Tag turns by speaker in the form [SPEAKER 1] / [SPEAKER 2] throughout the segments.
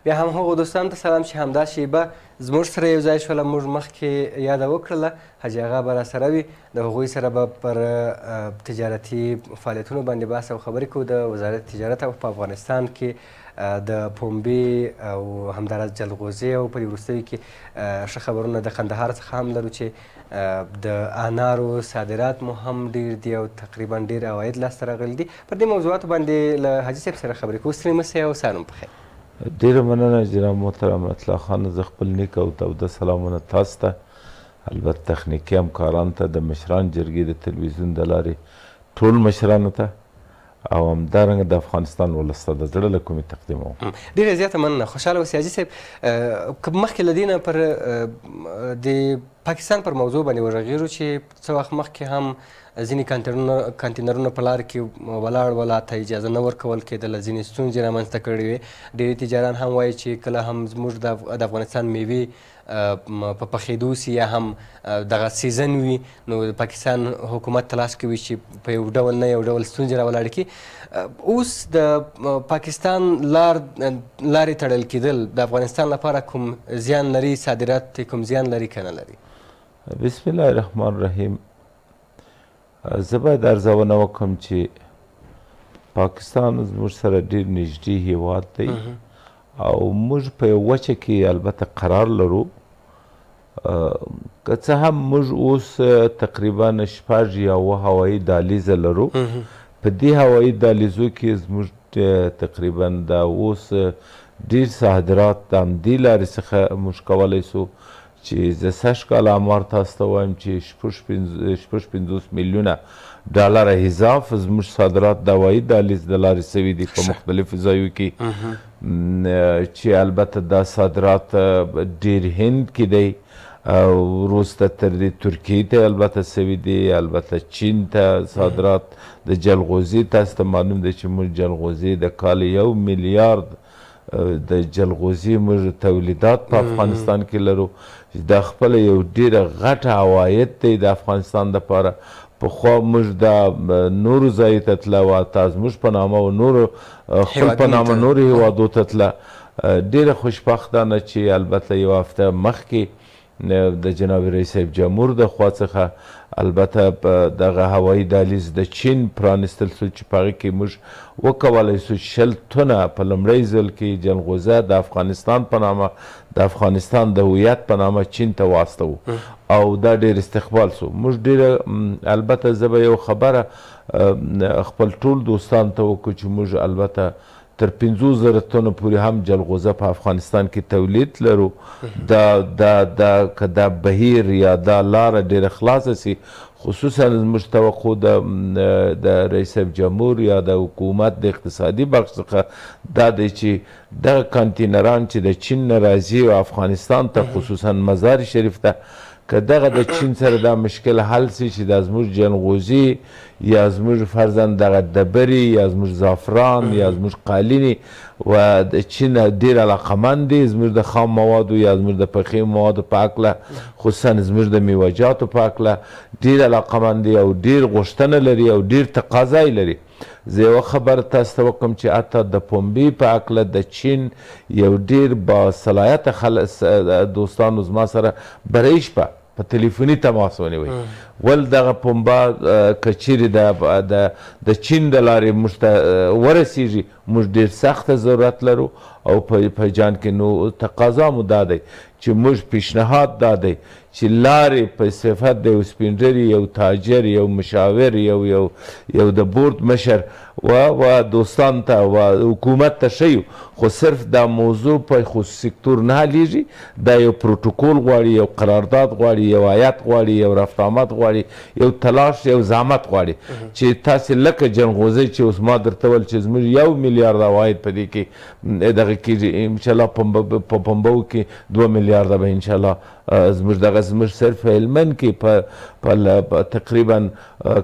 [SPEAKER 1] بیا هم هغو دوستانو ته سلام چې همدا شیبه زموږ سره یو ځای شوله. موږ مخکې یاده وکړله حاجي آغا به راسره وي، د هغوی سره به پر تجارتي فعالیتونو باندې بحث او خبرې کوو د وزارت تجارت او په افغانستان کې د پنبې او همداراز جلغوزي او په دې وروستیو کې ښه خبرونه د قندهار څخه هم لرو چې د انارو صادرات مو هم ډېر دي او تقریبا ډېر عواید لاسته راغلي دي. پر دې موضوعاتو باندې له حاجي صاحب سره خبرې کوو. ستړي مه سئ او سهار مو پخیر.
[SPEAKER 2] ډېره مننه جناب محترم اطلاع خان. زه خپل نیک او تاوده سلامونه تاسو ته، البته تخنیکي همکارانو ته، د مشران جرګې د تلویزیون د لارې ټول مشرانو ته او همدارنګه د افغانستان ولس ته د زړه له کومې تقدیموم.
[SPEAKER 1] ډېره زیاته مننه. خوشحاله اوسئ حاجي صاحب. که مخکې له دې نه پر د پاکستان پر موضوع باندې وغږېږو چې څه وخت مخکې هم ځینې کانتینرونه په لار کې ولاړ ول، ته اجازه نه ورکول کېدله، ځینې ستونزې رامنځته کړې وې. ډېری تجاران هم وایي چې کله هم زموږ د افغانستان میوې په پخېدو سي یا هم دغه سیزن وي نو د پاکستان حکومت تلاش کوي چې په یو ډول نه یو ډول ستونزې راولاړې کړي. اوس د پاکستان لارې تړل کېدل د افغانستان لپاره کوم زیان لري؟ صادرات کوم زیان لري که نه لري؟
[SPEAKER 2] بسم الله الرحمن الرحیم. زه باید ارزونه وکړم چې پاکستان زموږ سره ډېر نږدې هیواد دی او موږ په یو وچه کې البته قرار لرو. که څه هم موږ اوس تقریبا 6 یا 7 هوایي دهلیزه لرو. په دې هوایي دهلیزو کې زموږ تقریبا دا اوس ډېر صادرات د همدې لارې څخه موږ کولی سو چې زه سږ کال آمار تاسو ته وایم چې 56 میلیونه ډالر اضاف زموږ صادرات د هوایي دهلیز د لارې سوي دي په مختلفو ځایو کې، چې البته دا صادرات ډېر هند کې دی، وروسته تر دې ترکیې ته البته سوي دي، البته چین ته صادرات د جلغوزي. تاسو ته معلوم دی چې موږ جلغوزي د کال 1 میلیارد د جلغوزي موږ تولیدات په افغانستان کې لرو. دا خپله یو ډېره غټه عواید دی د افغانستان دپاره. پخوا موږ دا نورو ځایو ته تله او زموږ په نامه او نورو خپل په نامه نورو هیوادو ته تله. ډېره خوشبختانه چې البته یو هفته مخکې د جناب رئیس صاحب جمهور د خوا څخه البته دغه هوایي دهلیز د چین پرانستل سو چې په هغې کې موږ وکولی سو 60 ټنه په لومړی ځل کې جلغوزه د افغانستان په نامه د افغانستان د هویت په نامه چین ته واستوو او دا ډېر استقبال سو. موږ ډېره البته زه به یو خبره خپل ټول دوستانو ته وکړو چې موږ البته تر 50,000 ټنو پورې هم جلغوزه په افغانستان کې تولید لرو. که دا بهیر یا دا لاره ډېره خلاصه سي، خصوصا زموږ توقع د رئیس صاحب جمهور یا د حکومت د اقتصادي بخش څخه دا دی چې دغه کانتینران چې د چین نه راځي او افغانستان ته خصوصا مزار شریف ته، که دغه د چین سره دا مشکل حل سي چې دا زموږ جلغوزي یا زموږ فرضاً دغه ډبرې یا زموږ زعفران یا زموږ قالینې و د چین ډېر علاقمند دي زموږ د خام موادو یا زموږ د پخې موادو په هکله، خصوصا زموږ د میوهجاتو په هکله ډېر علاقمند دي او ډېر غوښتنه لري او ډېر تقاضا یې لري. زه یوه خبره تاسو ته وکړم چې حتی د پنبې په هکله د چین یو ډېر باصلاحیته دوستانو زما سره برۍ شپه په تلیفوني تماس ونیوی ول دغه پنبه که چیرې د چین د لارې موږ ته ورسیږي موږ ډېر سخته ضرورت لرو او په جان کې نو تقاضا مو دا دی چې موږ پیشنهاد دا دی چې لارې په صفت د یو سپینږیري یو تاجر یو مشاور یو د بورد مشر و دوستان ته و حکومت ته ښیو، خو صرف دا موضوع په خصوصي سکتور نه حلیږي. دا یو پروتوکول غواړي، یو قرارداد غواړي، یو هیات غواړي، یو رفتآمد غواړي، یو تلاش، یو زحمت غواړي چې تاسې لکه جلغوزۍ چې اوس ما درته ویل چې زموږ 1 میلیارد عواید په دې کې دغه کېږي انشاءالله په پنبو کې 2 میلیارده به انشاءالله زموږ صرف هلمند کې په تقریبا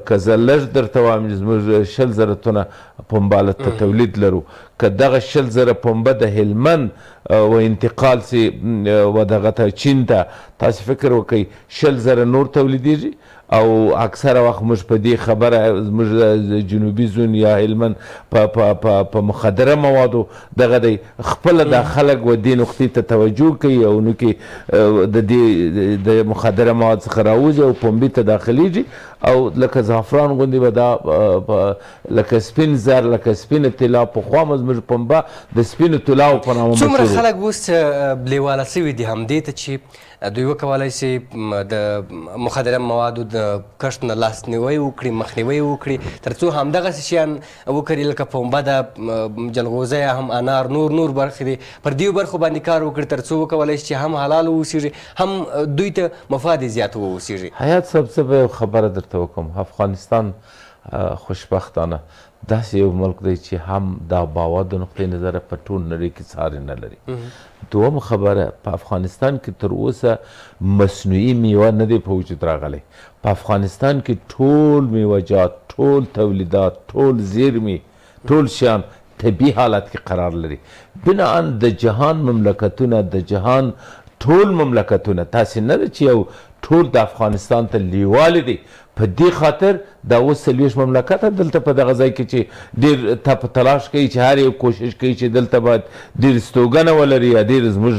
[SPEAKER 2] که زه لږ درته وایم زموږ 20,000 ټنه پنبه ته تولید لرو. که دغه 20,000 پنبه د هلمند و انتقال سي و دغه ته چین ته، تاسې فکر وکئ 20,000 نور تولیدیږي او اکثره وخت موږ په دې خبره زموږ جنوبي زون یا هلمند په مخدره موادو دغه دی خپله دا خلک و دې نقطې ته توجه کوي او نو کې د دې د مخدره مواد څخه راوځي او پنبې ته داخلیږي او لکه زعفران غوندې به دا لکه سپین زر لکه سپینه طلا پخوا مو زموږ پنبه د سپینو طلاو په نامه مشهور
[SPEAKER 1] څومره خلک اوس لیواله سوي دي همدې ته چې دوی وکولی سي د مخدره موادو د کښت نه لاسنیوی وکړي مخنیوی وکړي تر څو همدغسې شیان وکړي لکه پنبه ده جلغوزه یا هم انار نور برخې دي پر دې برخو باندې کار وکړي تر څو وکولی شي چې هم حلال واوسیږي هم دوی ته مفاد زیات واوسیږي.
[SPEAKER 2] حیات صاحب زه به خبره درته وکړم افغانستان خوشبختانه داسې یو ملک دی چې هم دا باور د نقطې نظره په ټول نړۍ کې څارې نه لري. دوم خبره په افغانستان کې تر اوسه مصنوعي میوه نه دی په وجود راغلی. په افغانستان کې ټول میوهجات ټول تولیدات ټول زیرمې ټول شیان طبیعي حالت کې قرار لري. بناً د جهان مملکتونه د جهان ټول مملکتونه تاسې نه ده چې یو ټول د افغانستان ته لیواله دي په دې خاطر دا اوس 40 مملکته دلته په دغه ځای کې چې ډېر په تلاش کوي چې هر یو کوشش کوي چې دلته باید ډېر استوګنه ولري یا ډېر زموږ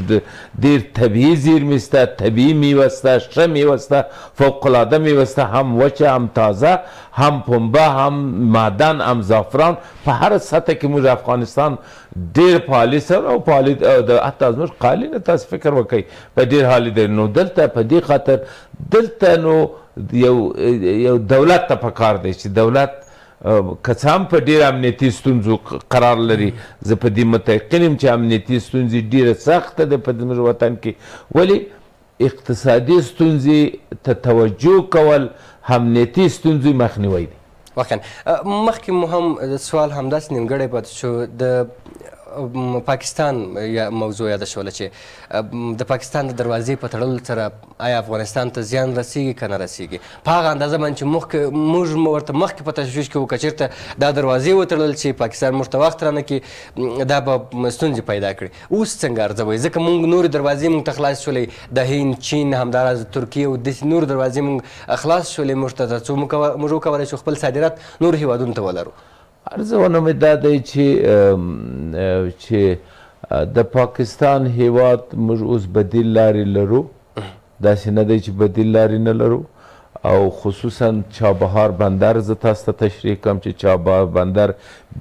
[SPEAKER 2] ډېر طبیعي زیرمې شته طبیعي میوه شته ښه میوه شته فوقالعاده میوه شته هم وچه هم تازه هم پنبه هم معدن هم زعفران په هر سطح کې موږ افغانستان ډېر فعالي سره او فعالي حتی زموږ قالینه تاسو فکر وکړئ په ډېر حالي دی نو دلته په دې خاطر دلته نو یو دولت ته پکار دی چې دولت که څه هم په ډېر امنیتي ستونزو قرار لري زه په دې متیقن یم چې امنیتي ستونزې ډېره سخته ده په زموږ وطن کې ولې اقتصادي ستونزې ته توجه کول امنیتي ستونزې مخنیوی دی.
[SPEAKER 1] واقعا مخکې مو هم سوال همداسې نیمګړی پاتې شو د پاکستان یا موضوع یاده شوله چې د پاکستان د دروازې په تړلو سره آیا افغانستان ته زیان رسیږي که نه رسیږي په هغه اندازه باندې چې موږ ورته مخکې په تشویش کې وو که چېرته دا دروازې وتړل چې پاکستان موږ ته وخت رانه کړي دا به ستونزې پیدا کړي. اوس څنګه ارزوئ ځکه موږ نورې دروازې موږ ته خلاص شولې د هند چین همداراز ترکیې او داسې نورې دروازې موږ خلاص شولې موږ ته تر څو موږ وکولی شو خپل صادرات نورو هېوادونو ته ولرو.
[SPEAKER 2] ارزونه مې دا دی چې د پاکستان هیواد موږ اوس بدیل لارې لرو داسې نه دی چې بدیل لارې نه لرو او خصوصا چابهار بندر زه تاسو ته تشریح کوم چې چابهار بندر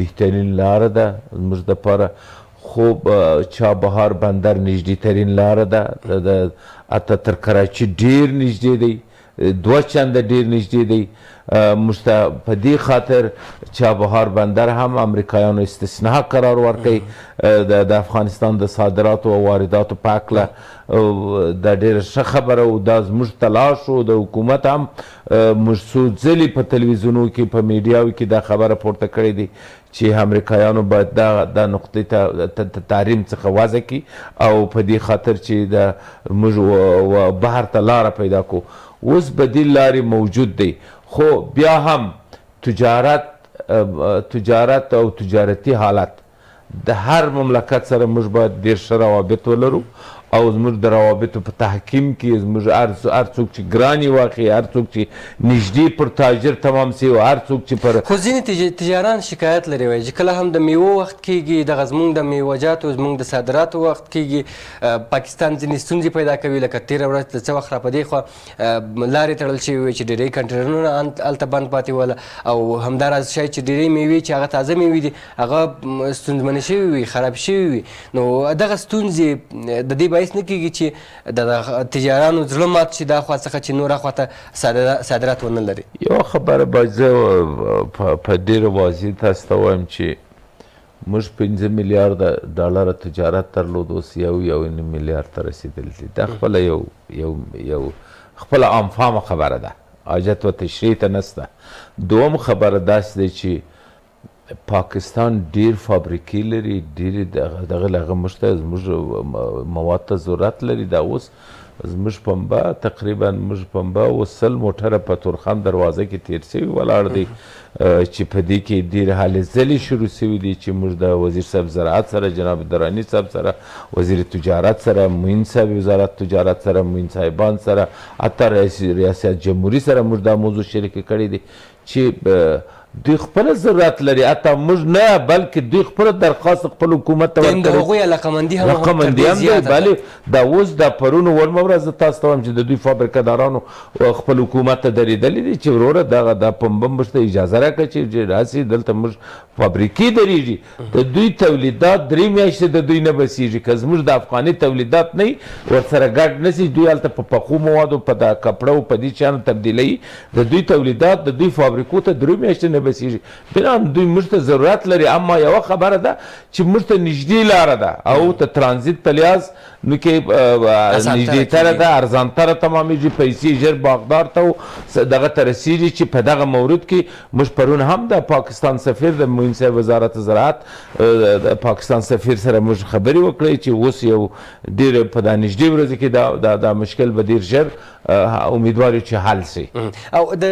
[SPEAKER 2] بهترین لاره ده زموږ دپاره خوب چابهار بندر نږدې ترین لاره ده حتی تر کراچي ډېر نږدې دی 2 چنده ډېر نږدې دی موږ ته په دې خاطر چابهار بندر هم امریکایانو استثناء قرار ورکوي د افغانستان د صادراتو او وارداتو په هکله دا ډېره ښه خبره او دا زموږ تلاش و د حکومت هم موږ څو ځلې په تلویزیونو کې په میډیاو کې دا خبره پورته کړې دي چې امریکایانو باید دا نقطې ته تحریم څخه وضع کړي او په دې خاطر چې موږ بهر ته لاره پیدا کړو. اوس بدیل لارې موجود دی خو بیا هم تجارت او تجارتي حالت د هر مملکت سره موږ باید ډېر ښه روابط ولرو او زموږ د روابطو په تحکیم کې زموږ هر څوک چې ګرانې واخلي هر څوک چې نږدې پر تاجر تمام سي او هر څوک چې پر
[SPEAKER 1] خو ځینې تجاران شکایت لري وایي چې کله هم د میوو وخت کیږي دغه زموږ د میوهجاتو زموږ د صادراتو وخت کیږي پاکستان ځینې ستونزې پیدا کوي لکه تېره ورځ د څه وخت را په دې خوا لارې تړل شوي وي چې ډېری کنټینرونه هلته بند پاتې ول او همداراز شاید چې ډېری میوې چې هغه تازه میوې دي هغه ستونزمنې شوي وي خراب شوي وي نو دغه ستونزې د دې باعث نه کیږي چې د تجارانو زړه مات شي دا خوا څخه چې نوره خواته صادرات ونه لري.
[SPEAKER 2] یوه خبره باید زه په ډېره واضح تاسو ته وایم چې موږ 5 میلیارده ډالره تجارت درلود اوس 1.5 میلیارد ته رسېدلی دي دا خپله یو خپله عامفامه خبره ده حاجت و تشریح ته نسته. دوم خبره داسې دی چې پاکستان ډیر فابریکې لري ډېرې دغه له هغه موږ ته زموږ مواد ته ضرورت لري دا اوس زموږ پنبه تقریبا موږ پنبه اوس 100 موټره په تورخم دروازه کې تیر سوي ولاړ دی چې په دې کې ډېر هلې ځلې شروع سوي دي چې موږ د وزیر صاحب زراعت سره جناب دراني صاحب سره وزیر تجارت سره معین صاحب وزارت تجارت سره معین صاحبان سره حتی ریاست جمهوریت سره موږ دا موضوع شریکه کړې دي چې دوی خپل ضرورت لري حتی موږ نه بلکې دوی خپل درخواست خپل حکومت ته
[SPEAKER 1] د هغوی علاقمندي هم
[SPEAKER 2] علاقمندي هم دی بلې دا اوس د پرون وړمه ورځ زه تاسو ته وایم چې د دوی فابریکه دارانو خپل حکومت ته درېدلي دي چې وروره دغه دا پنبه موږ ته اجازه راکړه چې راسي دلته موږ فابریکې درېږي د دوی تولیدات 3 میاشتې د دوی نه بسیږي که زموږ د افغاني تولیدات نه وي ورسره ګډ نه سي دوی هلته په پخو موادو په د کپړو په دې شیانو تبدیلوي د دوی تولیدات د دوی فابریکو ته 3 میاشتې نه بسیږي بنان دوی موږ ته ضرورت لري اما یوه خبره ده چې موږ ته نږدې لاره ده او د ترانزیت په لحاظ نو کې نږدې تره ده ارزانتره تمامیږي پیسې ژر باغدار ته دغه ته رسیږي چې په دغه مورد کې موږ پرون هم د پاکستان سفیر د معین صاحب وزارت زراعت د پاکستان سفیر سره موږ خبرې وکړې چې اوس یو ډېر په دا نږدې ورځو کې دا مشکل به ډېر ژر امیدوار یو چې حل سي
[SPEAKER 1] او د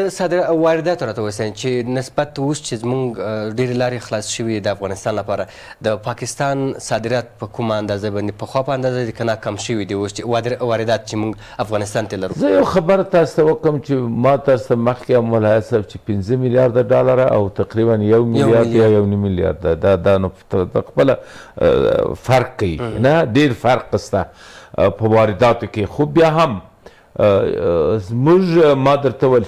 [SPEAKER 1] وارداتو راته ووایئ چې نسبت اوس چې زموږ ډېرې لارې خلاص شوي د افغانستان لپاره د پاکستان صادرات په کومه اندازه باندې پخوا په اندازه دي که نه کم شوي دي اوس چې واردات چې موږ افغانستان ته لرو
[SPEAKER 2] زه یو خبره تاسو ته وکړم چې ما تاسو ته مخکې هم ملاحظ صاحب چې 15 میلیارده ډالره او تقریبا 1 میلیارد یا 1.5 میلیارد دا نو خپله فرق کوي نه ډېر فرق شته په وارداتو کې خو بیا هم زموږ ما درته ویل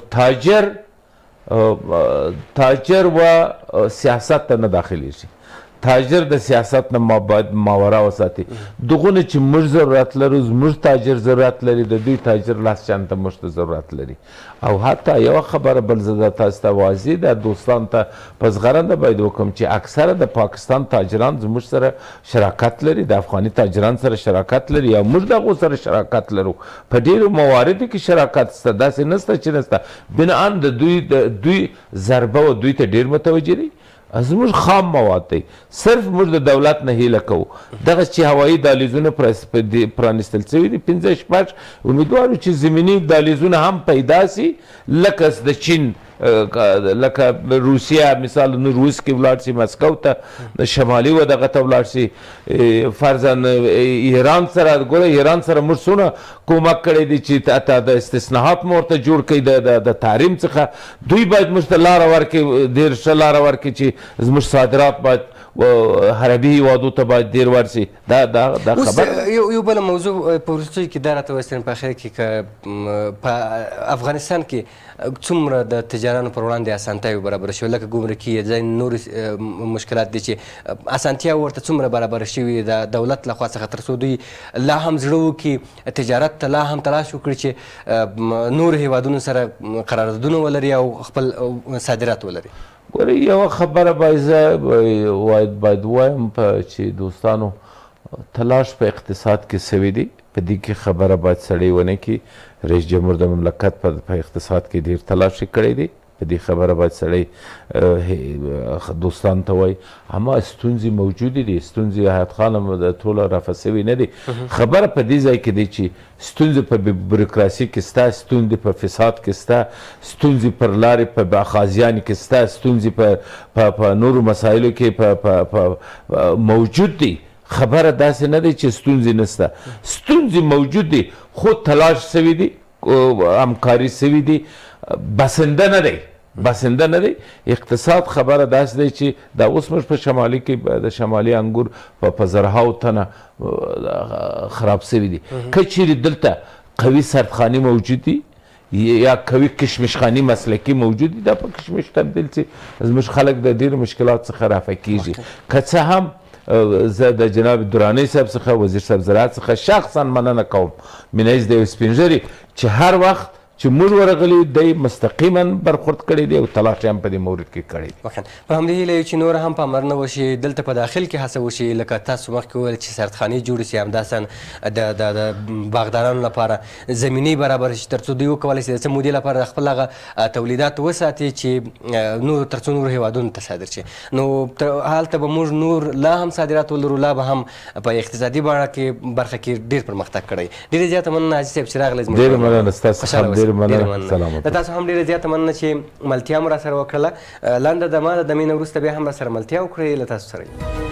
[SPEAKER 2] تاجر و سیاست ته نه داخلیږي تاجر د سیاست نه باید ماورا وساتي دغونه چې موږ ضرورت لرو زموږ تاجر ضرورت لري د دوی تاجر لاس چانته موږ ته ضرورت لري او حتی یوه خبره بل زه تاسو ته واضح ده دوستان ته په زغرنده باید وکړم چې اکثره د پاکستان تاجران زموږ سره شراکت لري د افغاني تاجران سره شراکت لري او موږ د هغو سره شراکت لرو په ډېرو مواردو کې شراکت شته داسې نشته چې نشته بناان د دوی ضربه و دوی ته ډېر متوجه دي زموږ خام مواد دی صرف موږ د دولت نه هیله کوو دغه چې هوایي دهلیزونه پرانیستل شوي دي 15 امیدوارو چې زمیني دهلیزونه هم پیدا سي لکه د چین لکه روسیه مثال نو روس کې ولاړ شي مسکو ته شمالي و دغه ته ولاړ شي فرضاً ایران سره ګوره ایران سره موږ څونه کومک کړی دی چې د استثناءات مو ورته جوړ کړي د تحریم څخه دوی باید موږ ته لاره ورکړي ډېر ښه لاره ورکړي چې زموږ صادرات باید حربي هیوادو ته باید ډېر ورسي دا خبر
[SPEAKER 1] یو بله موضوع په وروستیو کې دا راته وایستل په اخر کې که په افغانستان کې څومره د تجارانو پر وړاندې اسانتیاوې برابره شوې لکه ګمرکي یا ځینې نورې مشکلات دي چې اسانتیا ورته څومره برابره شوي د دولت لخوا څخه تر څو دوی لا هم زړه وکړي تجارت ته لا هم تلاش وکړي چې نور هیوادونو سره قراردادونه ولري او خپل صادرات ولري
[SPEAKER 2] ګورئ یوه خبره باید زه باید ووایم چې دوستانو تلاش په اقتصاد کې سوی دی په دې کې خبره باید سړی ونه کړي رئیس جمهور د مملکت په اقتصاد کې ډېر تلاش کړی دی په دې خبره باید سړی دوستانو ته وایي اما ستونزې موجودې دي ستونزې حیات خان هم ټوله رفع سوي نه دي خبره په دې ځای کې دی چې ستونزې په بروکراسي کې شته ستونزې په فساد کې شته ستونزې پر لارې په باخازیانو کې شته ستونزې په نورو مسایلو کې موجود دي خبره داسې نه دی چې ستونزې نشته ستونزې موجود دي خو تلاش سوي دي همکاري سوي دي بسنده نه دی اقتصاد خبره داسې دی چې دا اوس موږ په شمالي کې د شمالي انګور په زرهاو تنه خراب سوي دي که چیرې دلته قوي سردخانې موجود دي یا قوي کشمشخاني مسلکي موجود دي دا په کشمش تبدیل شي زموږ خلک د ډېرو مشکلات څخه رافع کیږي که څه هم زه د جناب دراني صاحب څخه وزیر صاحب زراعت څخه شخصا مننه کوم مینه یې د یو سپین ږیري چې هر وخت چې موږ ورغلي دی مستقیما برخورد کړی دی او تلاش هم په دې مورد کې کړی دی.
[SPEAKER 1] په همدې هیله چې نور هم پاملرنه وشي دلته په داخل کې هڅه وشي لکه تاسو مخکې وویل چې سردخانې جوړې شي همداسې د باغدارانو لپاره زمینې برابر شي تر څو دوی وکولی شي د څه مودې لپاره خپل هغه تولیدات وساتي چې نور تر څو نورو هیوادونو ته صادر شي. نو هلته به موږ نور لا هم صادرات ولرو لا به هم په اقتصادي بڼه کې برخه کې ډېر پرمختګ کړی. ډېرې زیاته مننه حاجي صاحب چې راغلی زموږ.
[SPEAKER 2] ډېره مننه ستاسو څخه ډېره مننه.
[SPEAKER 1] د تاسو هم ډېره زیاته مننه چې ملتیا مو راسره وکړله. لنډه دمه د دمې نه وروسته بیا هم راسره ملتیا وکړئ. له تاسو سره